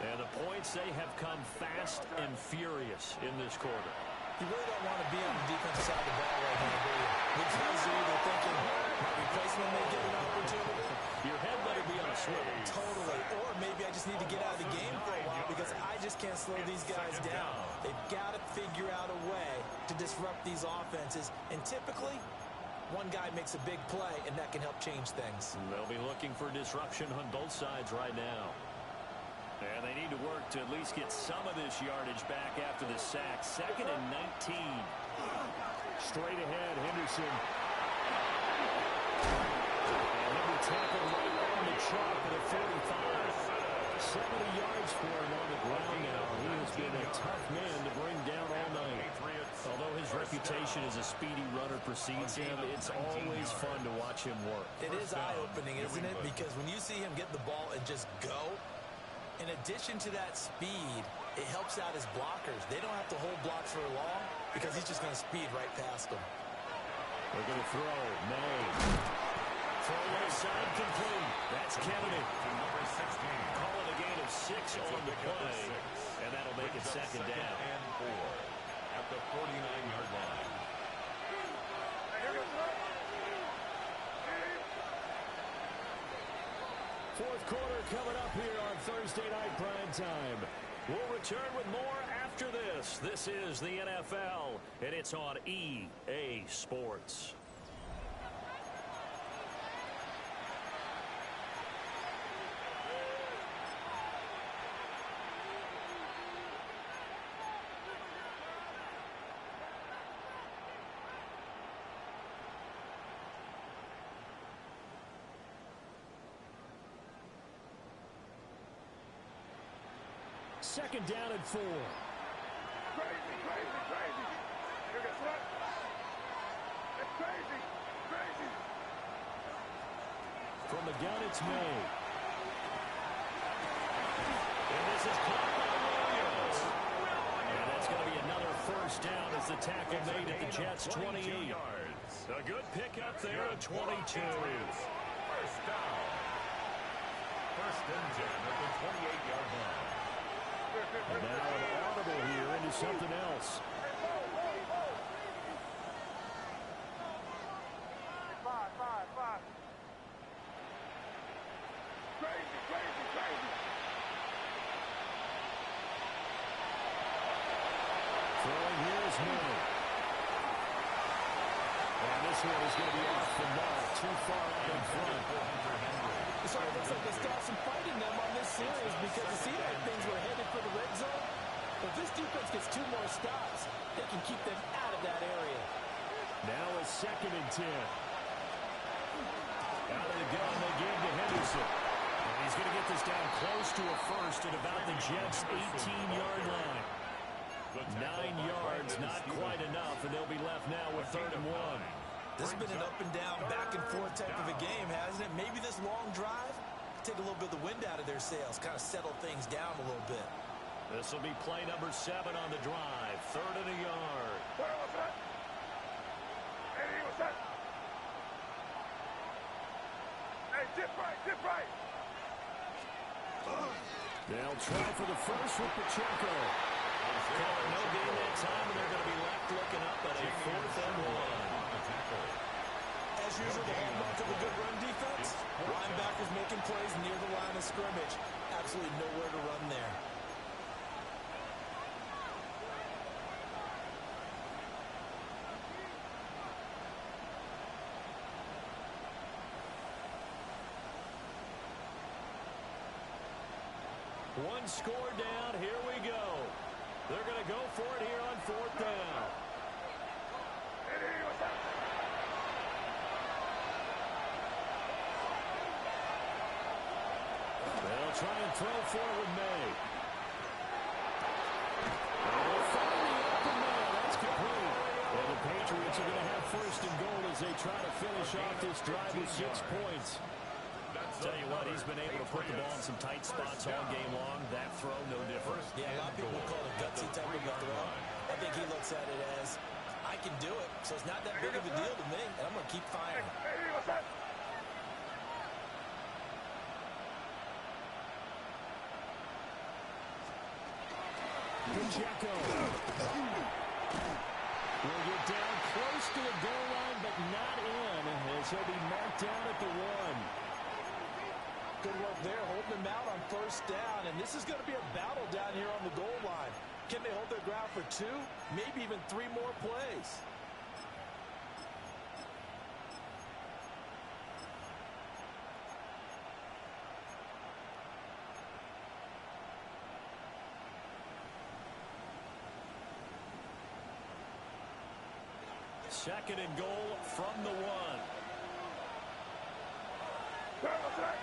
And the points, they have come fast and furious in this quarter. You really don't want to be on the defensive side of the ball right now, do you? Because you're either thinking, my replacement may get an opportunity. Your head better be on a swivel. Totally. Or maybe I just need to get out of the game for a while because I just can't slow these guys down. They've got to figure out a way to disrupt these offenses. And typically, one guy makes a big play, and that can help change things. They'll be looking for disruption on both sides right now. And they need to work to at least get some of this yardage back after the sack. 2nd and 19. Straight ahead, Henderson. And he'll be tackled right on the chalk at a 45. 70 yards for him on the ground now. He has been a tough man to bring down all night. Although his reputation as a speedy runner precedes him, it's always fun to watch him work. It is eye-opening, isn't it? Because when you see him get the ball and just go, in addition to that speed, it helps out his blockers. They don't have to hold blocks for long because he's just going to speed right past them. They're going to throw. May. Throw side complete. That's Kennedy. Number 16. Call it a gain of 6 on the play. And that'll make it 2nd down. And 4 at the 49-yard line. Fourth quarter coming up here on Thursday Night Prime Time. We'll return with more after this. This is the NFL, and it's on EA Sports. second down and 4. Crazy, crazy, crazy. You get what? It's crazy, crazy. From the gun, it's made. And this is caught by Williams. And that's going to be another first down as the tackle made at the Jets' 28. A good pickup there at 22. First down. First and 10 at the 28-yard line. And now an audible here into something else. Five. Crazy, crazy, crazy. Throwing here is Miller. And this one is going to be off the mark, too far out in front. So it looks like they still have some fight in them on this series because it seemed like things were headed for the red zone. But this defense gets 2 more stops. They can keep them out of that area. Now a second and 10. Out of the gun, they give to Henderson. And he's going to get this down close to a first at about the Jets' 18-yard line. 9 yards, not quite enough, and they'll be left now with 3rd and 1. This has been an up-and-down, back-and-forth type of a game, hasn't it? Maybe this long drive, take a little bit of the wind out of their sails, kind of settle things down a little bit. This will be play number 7 on the drive, 3rd and a yard. What's that? Hey, what's that? Hey, dip right. They'll try for the first with Pacheco. No gain that time, and they're going to be left looking up at a 4th and 1. As usual, the hallmark of a good run defense, linebackers making plays near the line of scrimmage. Absolutely nowhere to run there. One score down, here we go. They're going to go for it here on 4th down. Hey, what's that? They'll try and throw for it with May. They'll find the open man. That's complete. And the Patriots are going to have 1st and goal as they try to finish off this drive with 6 points. Tell you what, he's been able to put the ball in some tight spots all game long. That throw, no different. Yeah, a lot of people would call it a gutsy type of a throw. I think he looks at it as, I can do it, so it's not that big of a deal to me, and I'm going to keep firing. Hey, what's that? Pacheco will get down close to the goal line, but not in, as he'll be marked down at the 1. Good work there, holding them out on 1st down, and this is going to be a battle down here on the goal line. Can they hold their ground for 2, maybe even 3 more plays? Second and goal from the 1. What's that?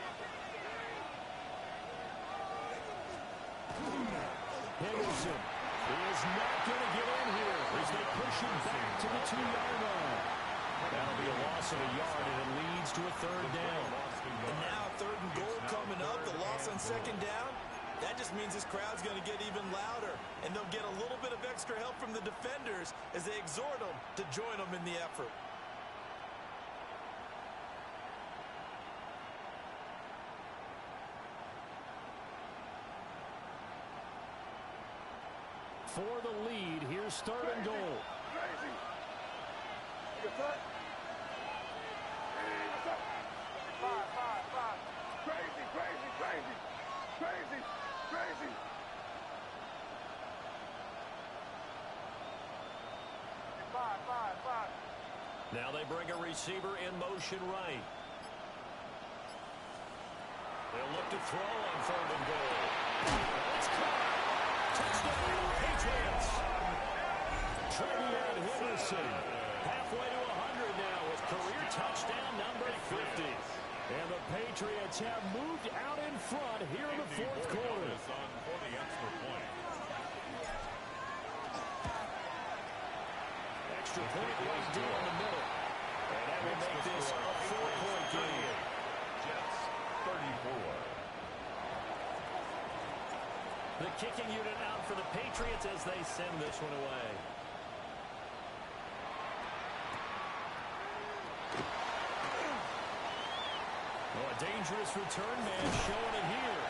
Henderson is not going to get in here as they push him back to the 2-yard line. That'll be a loss of a yard, and it leads to a 3rd down. And now 3rd and goal coming up, the loss on 2nd down. That just means this crowd's going to get even louder, and they'll get a little bit of extra help from the defenders as they exhort them to join them in the effort. For the lead, here's 3rd and goal. Crazy. You what? Hey, what's up? Five. Crazy. Five. Now they bring a receiver in motion right. They'll look to throw on 3rd and goal. It's caught. Touchdown, Patriots. Trevion Henderson halfway to 100 now with career touchdown number 50. And the Patriots have moved out in front here in the fourth quarter. For the extra point. Extra point right deal in the middle. And that will make this a 4-point game. Jets 34. The kicking unit out for the Patriots as they send this one away. Oh, a dangerous return man showing it here.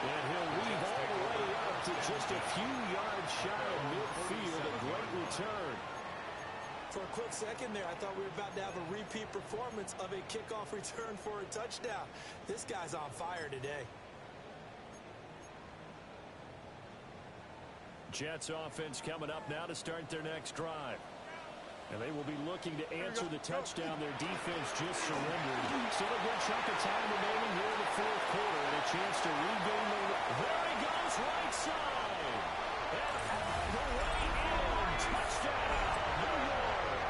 And he'll weave all the way up to just a few yards shy of midfield. A great return. For a quick second there, I thought we were about to have a repeat performance of a kickoff return for a touchdown. This guy's on fire today. Jets offense coming up now to start their next drive. And they will be looking to answer the touchdown their defense just surrendered. Still a good chunk of time remaining here in the fourth quarter and a chance to regain the lead. There he goes, right side. And all the way in. Touchdown, New York.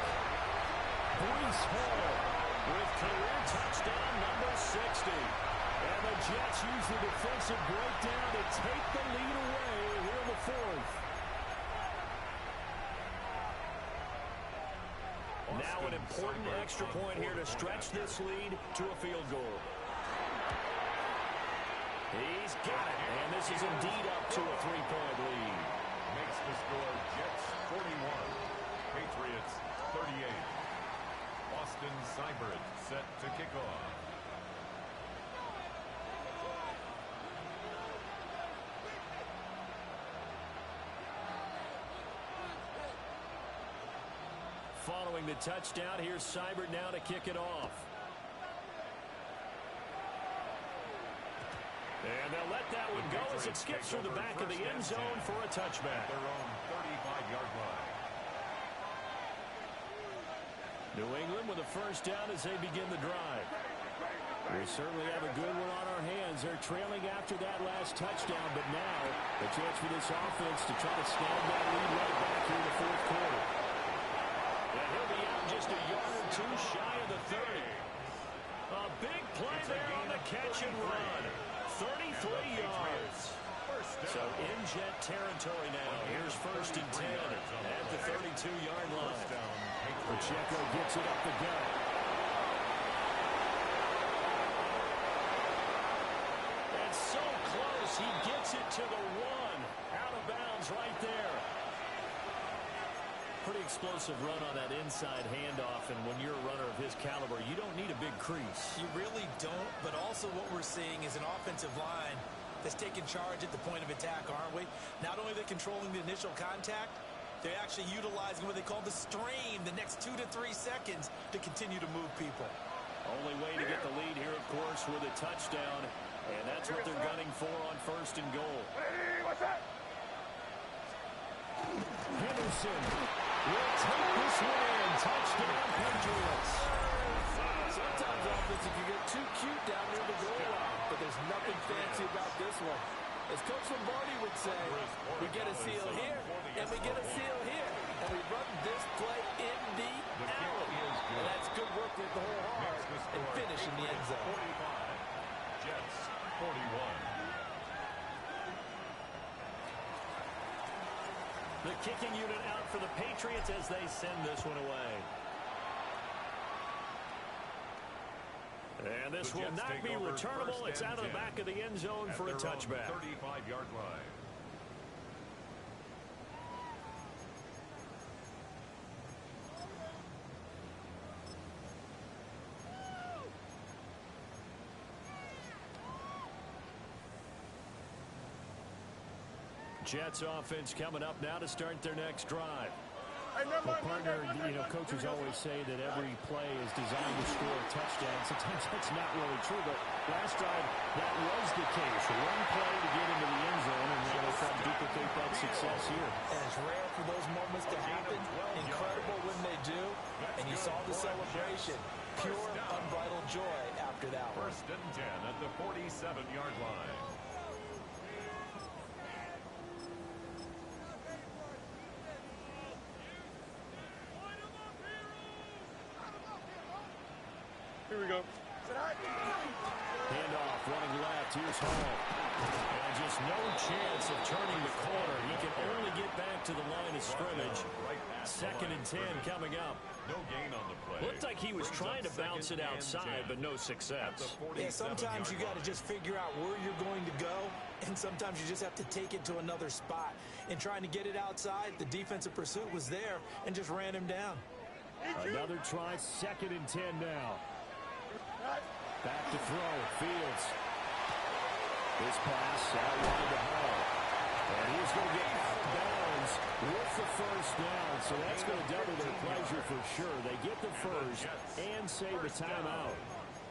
Breece Hall with career touchdown number 60. And the Jets use the defensive breakdown to take the lead away here in the fourth. Now an important extra point here to stretch this lead to a field goal. He's got it, and this is indeed up to a 3-point lead. Makes the score Jets 41, Patriots 38. Austin Seibert set to kick off. Following the touchdown, here's Seibert now to kick it off. And they'll let that one go as it skips through the back of the end zone for a touchback. Their own 35-yard line. New England with a first down as they begin the drive. We certainly have a good one on our hands. They're trailing after that last touchdown, but now a chance for this offense to try to snag that lead right back here in the fourth quarter. And he'll be out just a yard or two shy of the 30. A big play there on the catch and run. 33 yards. So in Jet territory now. Here's first and 10 at the 32-yard line. Pacheco gets it up the gut. And so close, he gets it to the 1. Out of bounds right there. Pretty explosive run on that inside handoff, and when you're a runner of his caliber, you don't need a big crease. You really don't, but also what we're seeing is an offensive line that's taking charge at the point of attack, aren't we? Not only are they controlling the initial contact, they're actually utilizing what they call the stream, the next 2 to 3 seconds to continue to move people. Only way to get the lead here, of course, with a touchdown, and that's what they're gunning for on first and goal. Hey, what's that? Henderson will take this one in. Touchdown, Patriots. Sometimes offense can get too cute down near the goal line, but there's nothing fancy about this one. As Coach Lombardi would say, we get a seal here, and we get a seal here, and we run this play in the alley. And that's good work with the whole heart and finish in the end zone. 45, Jets 41. The kicking unit out for the Patriots as they send this one away. And this will not be returnable. It's out of the back of the end zone for a touchback. 35-yard line. Jets offense coming up now to start their next drive. Hey, never Well, mind, partner, coaches always say that every play is designed to score a touchdown. Sometimes that's not really true, but last drive, that was the case. One play to get into the end zone, and they're going to try to duplicate that success here. And it's rare for those moments to happen. Incredible when they do. And you saw the celebration. Pure, unbridled joy after that one. First and 10 at the 47-yard line. Here we go. Handoff running left. Here's Hall. And just no chance of turning the corner. He can only get back to the line of scrimmage. 2nd and 10 coming up. No gain on the play. Looked like he was trying to bounce it outside, but no success. Yeah, sometimes you got to just figure out where you're going to go, and sometimes you just have to take it to another spot. And trying to get it outside, the defensive pursuit was there and just ran him down. Another try, 2nd and 10 now. Back to throw, Fields. This pass out wide to Hall. And he's going to get out of bounds with the first down. So that's going to double their pleasure for sure. They get the first and save a timeout.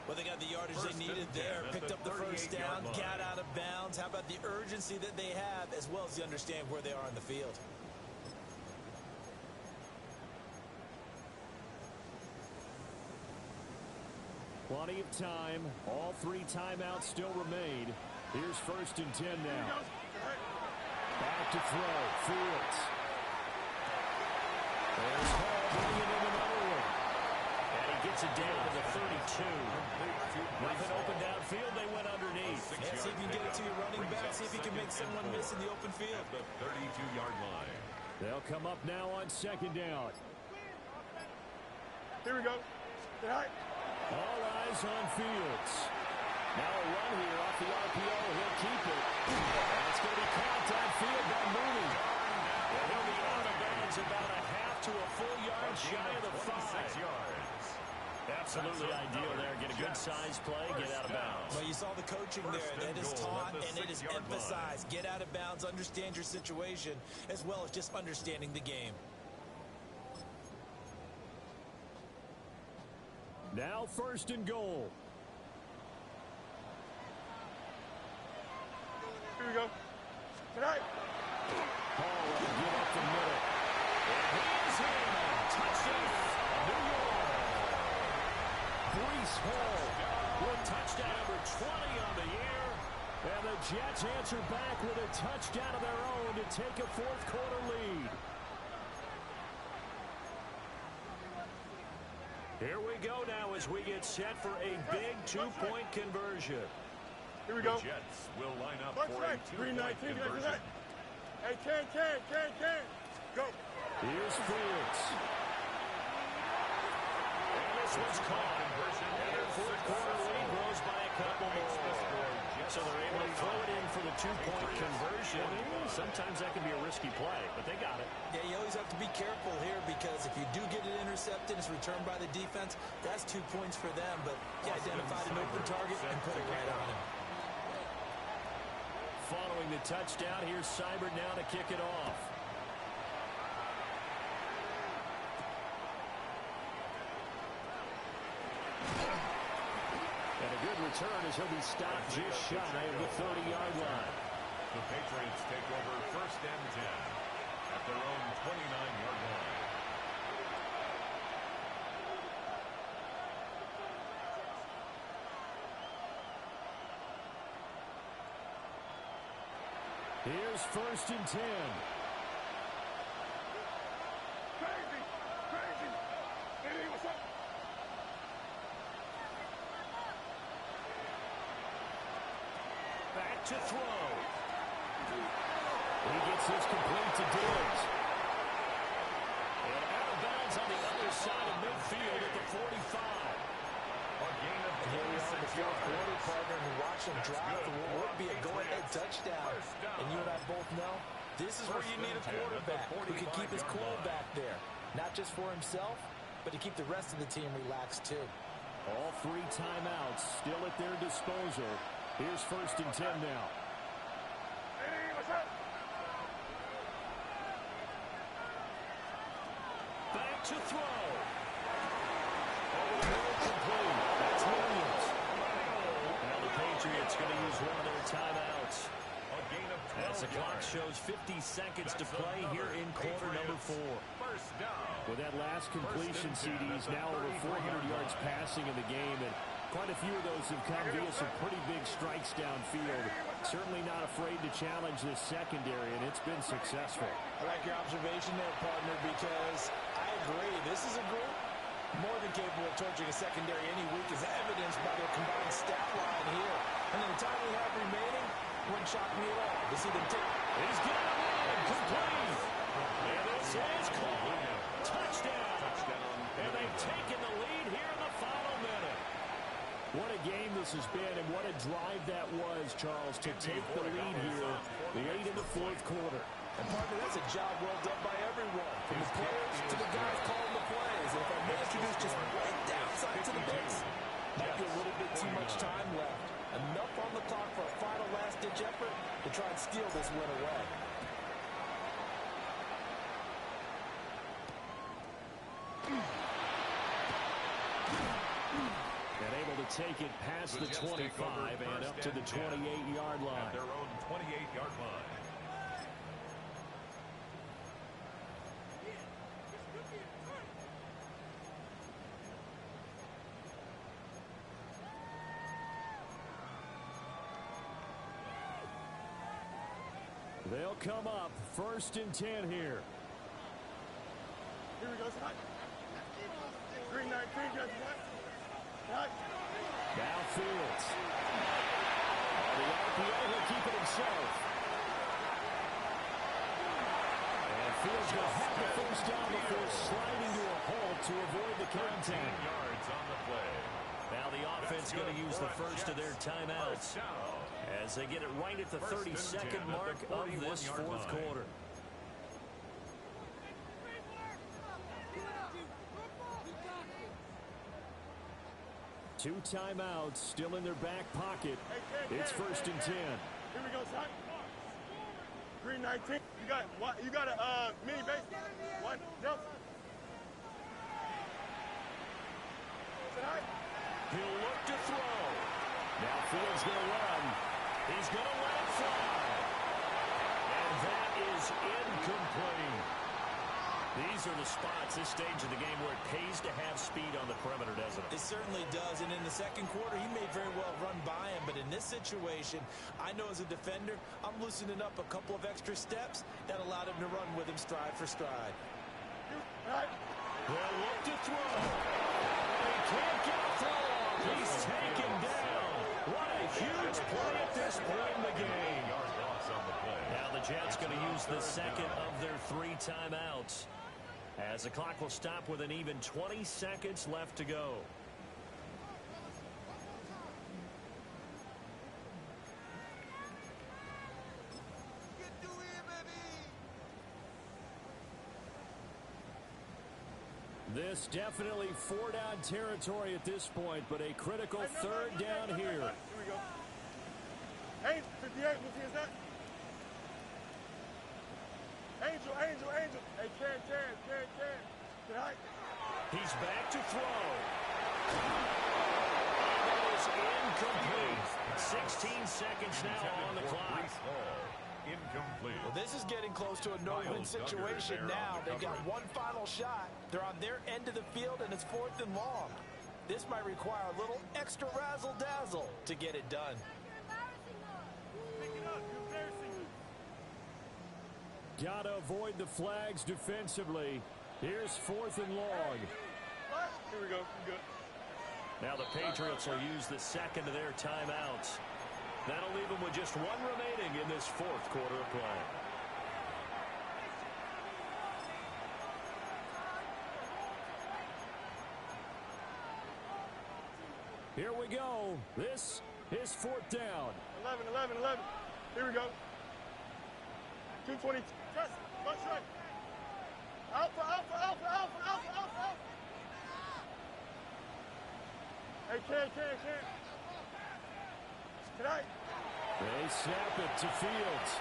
Well, they got the yardage they needed there, picked up the first down, got out of bounds. How about the urgency that they have, as well as you understand where they are on the field? Plenty of time. All 3 timeouts still remain. Here's 1st and 10 now. Back to throw. Fields. There's Hall bringing in another one. And he gets it down to the 32. Nothing open downfield. They went underneath. Yeah, see if you can get it to your running back. See if you can make someone miss in the open field. The 32-yard line. They'll come up now on 2nd down. Here we go. All eyes on Fields. Now a run here off the RPO. He'll keep it. And it's going to be caught downfield by Mooney. And he'll be out of bounds about a half to a full yard shy of the 5. Yards. Absolutely ideal there. Get a good size play, get out of bounds. Well, you saw the coaching there. That is taught and it is emphasized. Get out of bounds, understand your situation, as well as just understanding the game. Now 1st and goal. Here we go. Hall will give up the middle. And he's in. Touchdown, New York. Breece Hall with touchdown number 20 on the year. And the Jets answer back with a touchdown of their own to take a 4th quarter lead. Here we go now as we get set for a big 2-point conversion. Here we go. The Jets will line up One for flag. a 319. two-point conversion. Hey, can. Go. Here's Fields. And this one's caught. And their 4th quarter lead grows by a couple more. So they're able to throw it in for the 2-point conversion. Sometimes that can be a risky play, but they got it. Yeah, you always have to be careful here because if you do get it intercepted, it's returned by the defense. That's 2 points for them, but you identified an open target and put it right on him. Following the touchdown, here's Seibert now to kick it off. And a good return as he'll be stopped just shy of the 30-yard line. The Patriots take over 1st and 10 at their own 29-yard line. Here's 1st and 10. Crazy. Hey, what's up? Back to throw. He gets this complete to Diggs. And out of bounds on the other side of midfield at the 45. A gain of And here we are in the 4th quarter, partner, and watch him drop for what would be a go-ahead touchdown. And you and I both know this is where you need a quarterback who can keep his cool back there. Not just for himself, but to keep the rest of the team relaxed too. All 3 timeouts still at their disposal. Here's 1st and 10 now. Hey, what's up? Back to throw. Over the middle, complete. That's Williams. Now the Patriots going to use one of their timeouts. A gain of 12 As the clock yards. shows 50 seconds to play here in quarter number 4. First down. With that last completion, CDs now over 400 yards passing in the game, and quite a few of those have come via some pretty big strikes downfield. Certainly not afraid to challenge this secondary, and it's been successful. I like your observation there, partner, because I agree. This is a group more than capable of torching a secondary any week, as evidenced by their And in the time we have remaining, wouldn't shock me at all to see them take. He's got it in, complete. And this is caught. Touchdown. And they've taken the lead here in the final minute. What a game this has been, and what a drive that was, Charles, to take the lead here late in the fourth quarter. And partner, that's a job well done by everyone, from the players to the guys calling the plays. And if I may introduce just right downside to the base, might be a little bit too much time left. Enough on the clock for a final last-ditch effort to try and steal this win away. And able to take it past the 25 and up to the 28-yard line. At their own 28-yard line. They'll come up 1st and 10 here. Here we go, Scott. Green 19, Judge. Scott. Now Fields. The RPO will keep it himself. And Fields will have the first down before sliding to a halt to avoid the contact. 13 yards on the play. Now the offense going to use the first of their timeouts as they get it right at the 32nd mark of this fourth quarter. Two timeouts still in their back pocket. It's 1st and 10. Here we go, son. Green 19. You got a mini base. One. Jump. He'll look to throw. Now Fields going to run. He's going to let it fly. And that is incomplete. These are the spots, this stage of the game, where it pays to have speed on the perimeter, doesn't it? It certainly does, and in the second quarter, he may very well run by him, but in this situation, I know as a defender, I'm loosening up a couple of extra steps that allowed him to run with him stride for stride. They'll look to throw. He can't get a throw off. He's taken down. What a huge play at this point in the game. Now the Jets going to use the second of their 3 timeouts, as the clock will stop with an even 20 seconds left to go. This definitely 4-down territory at this point, but a critical 3rd down here. Here we go. Hey, 58, what's his that? Angel. Hey, Can. Tonight. He's back to throw. That is incomplete. 16 seconds now on the clock. Incomplete. Well, this is getting close to a no-win situation now. They've got one final shot. They're on their end of the field, and it's 4th and long. This might require a little extra razzle-dazzle to get it done. Gotta avoid the flags defensively. Here's 4th and long. Here we go. Good. Now the Patriots will use the second of their timeouts. That'll leave them with just one remaining in this fourth quarter of play. Here we go. This is 4th down. 11. Here we go. 220. Trust. Much right. Alpha. Hey, Can. Tonight. They snap it to Fields.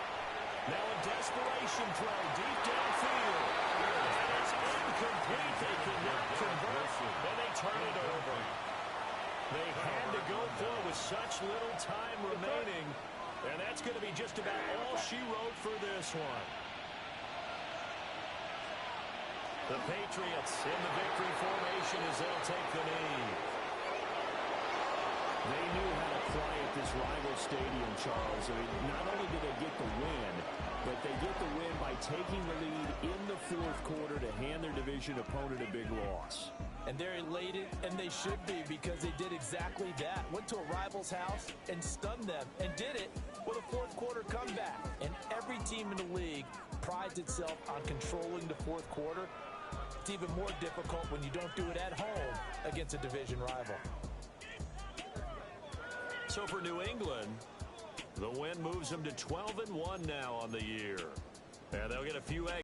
Now a desperation throw deep downfield. That is incomplete. They cannot convert, and they turn it over. They had to go for it with such little time remaining, and that's going to be just about all she wrote for this one. The Patriots in the victory formation as they'll take the knee. They knew how to quiet this rival stadium, Charles. I mean, not only did they get the win, but they get the win by taking the lead in the fourth quarter to hand their division opponent a big loss. And they're elated, and they should be, because they did exactly that. Went to a rival rival's house and stun them, and did it with a fourth quarter comeback. And every team in the league prides itself on controlling the fourth quarter. It's even more difficult when you don't do it at home against a division rival. So for New England, the win moves them to 12-1 now on the year. And they'll get a few